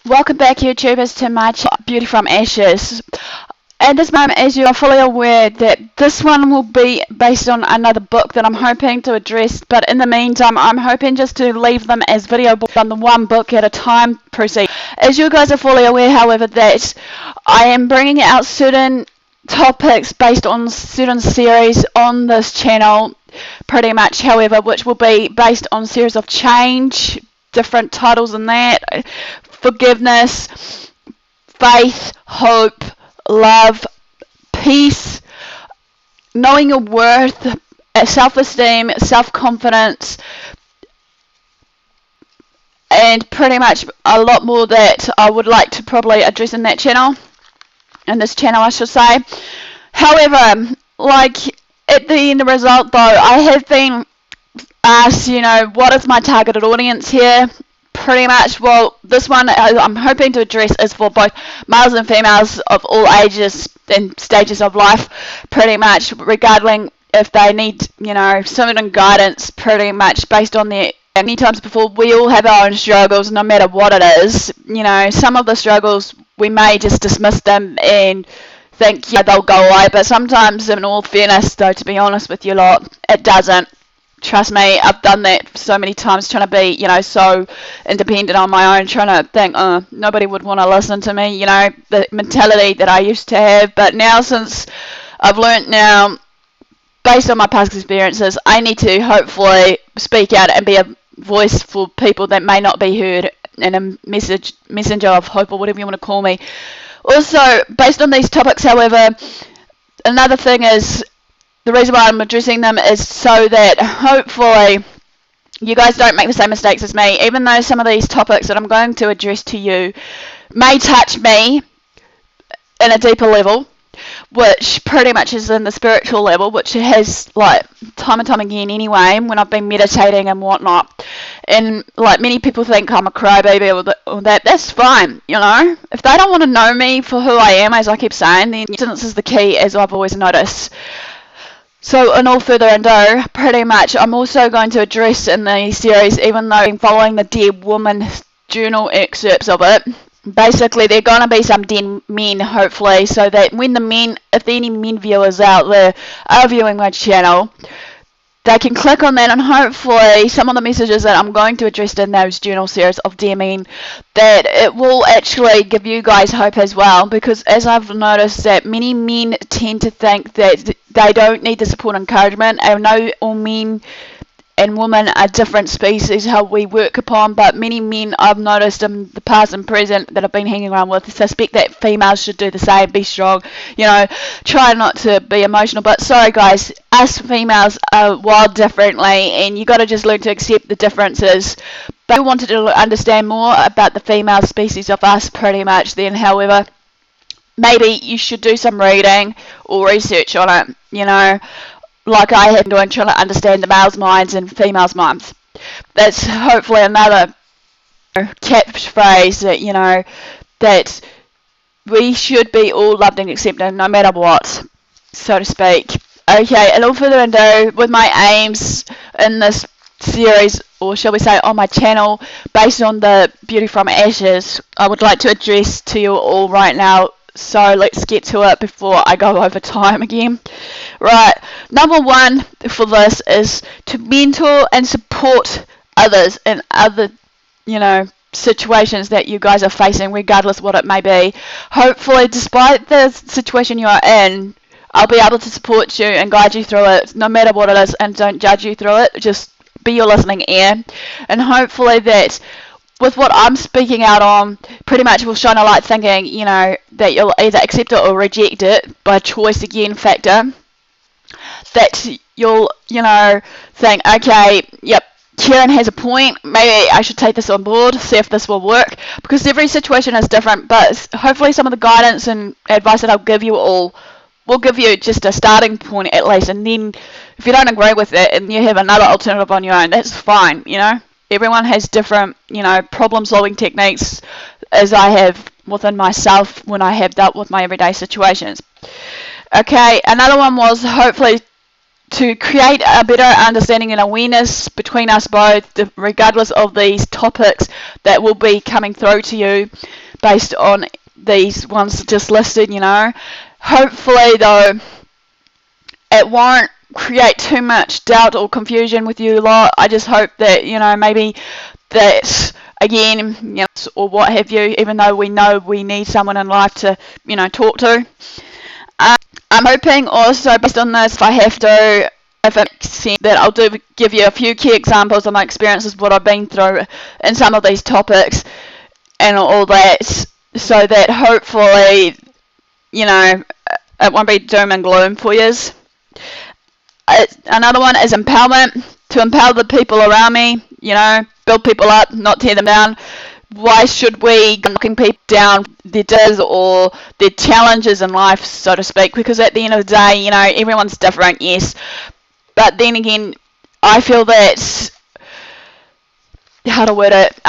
Welcome back, YouTubers, to my channel, Beauty from Ashes. At this moment, as you are fully aware, that this one will be based on another book that I'm hoping to address, but in the meantime, I'm hoping just to leave them as video books on the one book at a time proceed. As you guys are fully aware, however, that I am bringing out certain topics based on certain series on this channel, pretty much, however, which will be based on series of change, different titles and that, forgiveness, faith, hope, love, peace, knowing your worth, self-esteem, self-confidence, and pretty much a lot more that I would like to probably address in that channel, in this channel I should say. However, like at the end result though, I have been asked, what is my targeted audience here? Pretty much, well, this one I'm hoping to address is for both males and females of all ages and stages of life, pretty much, regarding if they need, certain guidance, pretty much based on their. Many times before, we all have our own struggles, no matter what it is. Some of the struggles, we may just dismiss them and think, they'll go away, but sometimes, in all fairness, though, to be honest with you lot, it doesn't. Trust me, I've done that so many times, trying to be, so independent on my own, trying to think, nobody would want to listen to me, the mentality that I used to have. But now, since I've learnt now, based on my past experiences, I need to hopefully speak out and be a voice for people that may not be heard, and a messenger of hope, or whatever you want to call me. Also, based on these topics, however, another thing is, the reason why I'm addressing them is so that hopefully you guys don't make the same mistakes as me, even though some of these topics that I'm going to address to you may touch me in a deeper level, which pretty much is in the spiritual level, which has, like, time and time again anyway, when I've been meditating and whatnot. And, like, many people think I'm a crybaby or that. That's fine, If they don't want to know me for who I am, as I keep saying, then distance is the key, as I've always noticed. So, in all further ado, pretty much, I'm also going to address in the series, even though I'm following the dead woman journal excerpts of it, basically there are going to be some dead men, hopefully, so that when the men, if there are any men viewers out there are viewing my channel, they can click on that, and hopefully some of the messages that I'm going to address in those journal series of dear men, that it will actually give you guys hope as well, because as I've noticed that many men tend to think that they don't need the support and encouragement. I know all men and women are different species, how we work upon, but many men I've noticed in the past and present that I've been hanging around with suspect that females should do the same, be strong, try not to be emotional. But sorry guys, us females are wired differently, and you got to just learn to accept the differences. But if you wanted to understand more about the female species of us, pretty much, then however, maybe you should do some reading or research on it, like I have been doing, trying to understand the males' minds and females' minds. That's hopefully another catchphrase that, that we should be all loved and accepted no matter what, so to speak. Okay, and all further ado, with my aims in this series, or shall we say on my channel, based on the Beauty from Ashes, I would like to address to you all right now. So let's get to it before I go over time again. Right, number one for this is to mentor and support others in other, situations that you guys are facing, regardless what it may be. Hopefully, despite the situation you are in, I'll be able to support you and guide you through it, no matter what it is, and don't judge you through it. Just be your listening ear. And hopefully that with what I'm speaking out on, pretty much will shine a light thinking, that you'll either accept it or reject it by choice again factor. That you'll, think, okay, yep, Kerrin has a point, maybe I should take this on board, see if this will work, because every situation is different, but hopefully some of the guidance and advice that I'll give you all will give you just a starting point at least, and then if you don't agree with it and you have another alternative on your own, that's fine, Everyone has different, problem-solving techniques, as I have within myself when I have dealt with my everyday situations. Okay, another one was hopefully to create a better understanding and awareness between us both, regardless of these topics that will be coming through to you based on these ones just listed, you know. Hopefully, though, it won't create too much doubt or confusion with you lot. I just hope that, you know, maybe that, again, you know, or what have you, even though we know we need someone in life to, you know, talk to. I'm hoping also, based on this, if I have to, if it makes sense, that I'll give you a few key examples of my experiences, what I've been through in some of these topics and all that, so that hopefully, you know, it won't be doom and gloom for you. Another one is empowerment, to empower the people around me, you know, build people up, not tear them down. Why should we be knocking people down their days or their challenges in life, so to speak? Because at the end of the day, you know, everyone's different, yes. But then again, I feel that, how to word it,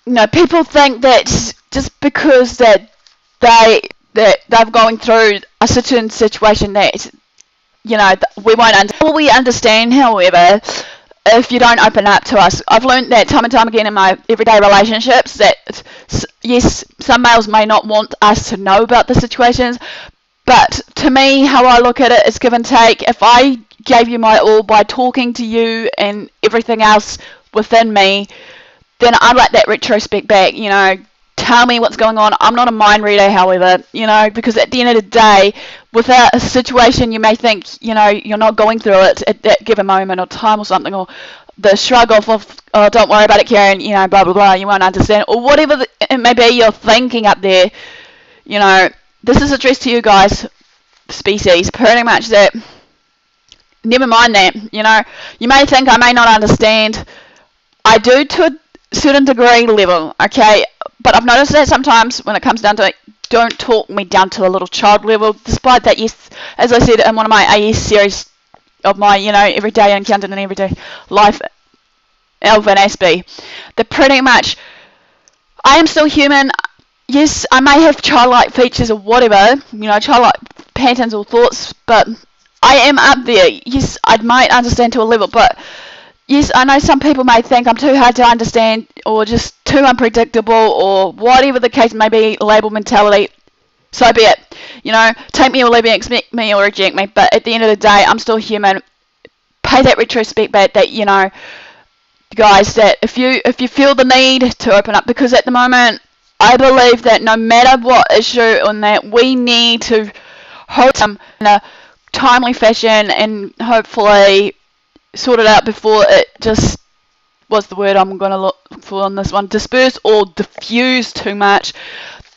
you know, people think that just because that they're going through a certain situation that, you know, we won't understand. What we understand, however, if you don't open up to us. I've learned that time and time again in my everyday relationships that, yes, some males may not want us to know about the situations, but to me, how I look at it is give and take. If I gave you my all by talking to you and everything else within me, then I'd like that retrospect back, you know, tell me what's going on. I'm not a mind reader, however, you know, because at the end of the day, without a situation, you may think, you know, you're not going through it at that given moment or time or something, or the shrug off of, oh, don't worry about it, Karen, you know, blah, blah, blah, you won't understand, or whatever it may be you're thinking up there, you know, this is addressed to you guys, species, pretty much that, never mind that, you know, you may think I may not understand. I do to a certain degree level, okay, but I've noticed that sometimes when it comes down to it, don't talk me down to a little child level, despite that, yes, as I said in one of my AS series of my, you know, everyday encounter and everyday life, Elvin Aspie, that pretty much, I am still human. Yes, I may have childlike features or whatever, you know, childlike patterns or thoughts, but I am up there. Yes, I might understand to a level, but yes, I know some people may think I'm too hard to understand or just too unpredictable or whatever the case may be, label mentality. So be it. You know, take me or leave me, expect me or reject me, but at the end of the day, I'm still human. Pay that retrospect back that, you know, guys, that if you feel the need to open up, because at the moment, I believe that no matter what issue on that, we need to hold them in a timely fashion and hopefully sort it out before it just, what's the word I'm going to look for on this one, disperse or diffuse too much,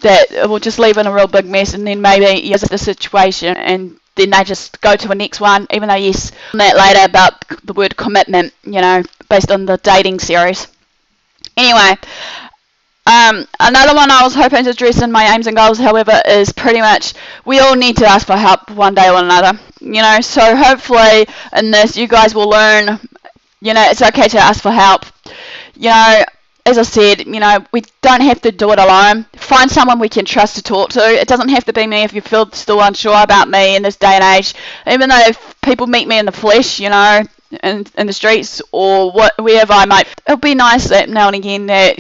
that it will just leave in a real big mess, and then maybe yes, the situation, and then they just go to a next one, even though, yes, on that later about the word commitment, you know, based on the dating series. Anyway, another one I was hoping to address in my aims and goals, however, is pretty much we all need to ask for help one day or another, you know, so hopefully in this you guys will learn, you know, it's okay to ask for help, you know, as I said, you know, we don't have to do it alone. Find someone we can trust to talk to. It doesn't have to be me if you feel still unsure about me in this day and age. Even though if people meet me in the flesh, you know, in the streets or wherever I might, it'll be nice that now and again that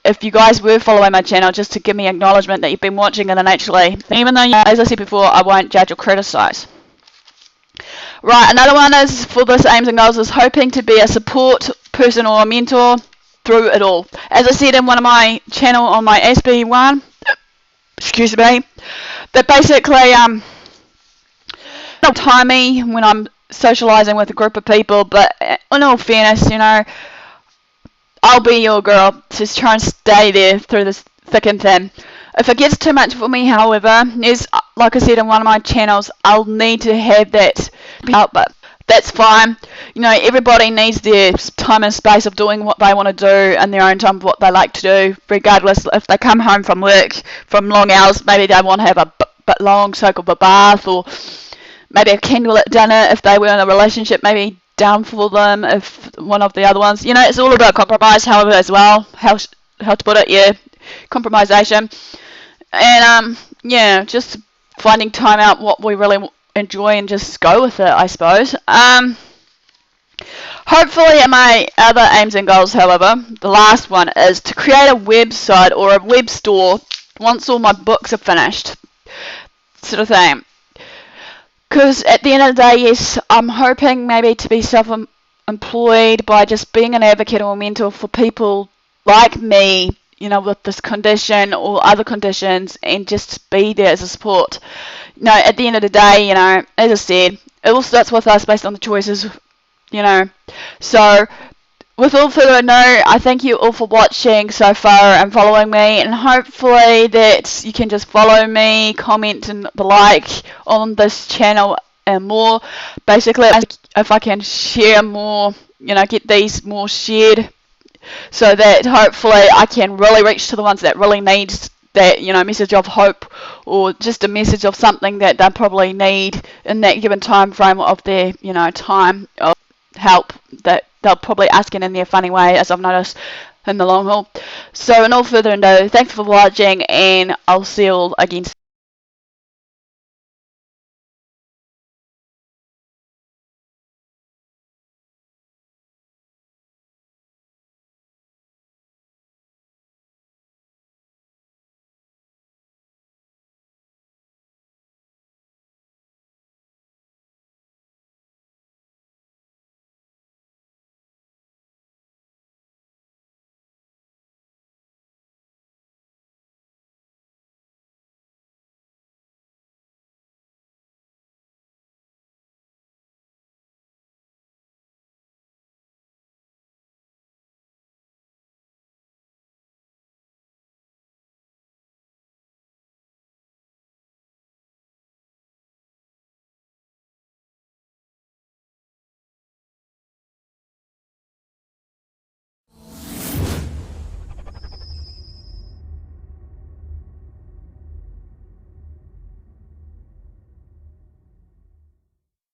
if you guys were following my channel, just to give me acknowledgement that you've been watching it naturally. Even though, as I said before, I won't judge or criticise. Right, another one is for this aims and goals is hoping to be a support person or a mentor through it all. As I said in one of my channel on my Aspie one, excuse me, that basically don't time me when I'm socialising with a group of people, but in all fairness, you know, I'll be your girl. Just try and stay there through this thick and thin. If it gets too much for me, however, is like I said in one of my channels, I'll need to have that help, but that's fine. You know, everybody needs their time and space of doing what they want to do in their own time, what they like to do, regardless if they come home from work, from long hours, maybe they want to have a bit long soak of a bath, or maybe a candlelit dinner if they were in a relationship, maybe down for them if one of the other ones. You know, it's all about compromise, however, as well, how to put it, yeah, compromisation. And, yeah, just finding time out what we really enjoy and just go with it, I suppose. Hopefully, my other aims and goals, however, the last one is to create a website or a web store once all my books are finished, sort of thing. Because at the end of the day, yes, I'm hoping maybe to be self-employed by just being an advocate or a mentor for people like me, you know, with this condition or other conditions, and just be there as a support. You know, at the end of the day, you know, as I said, it all starts with us based on the choices, you know. So, with all further ado, I thank you all for watching so far and following me, and hopefully that you can just follow me, comment and the like on this channel and more. Basically, if I can share more, you know, get these more shared, so that hopefully I can really reach to the ones that really need that, you know, message of hope, or just a message of something that they probably need in that given time frame of their, you know, time of help that they're probably asking in their funny way, as I've noticed in the long haul. So, in all further ado, thanks for watching, and I'll see you all again.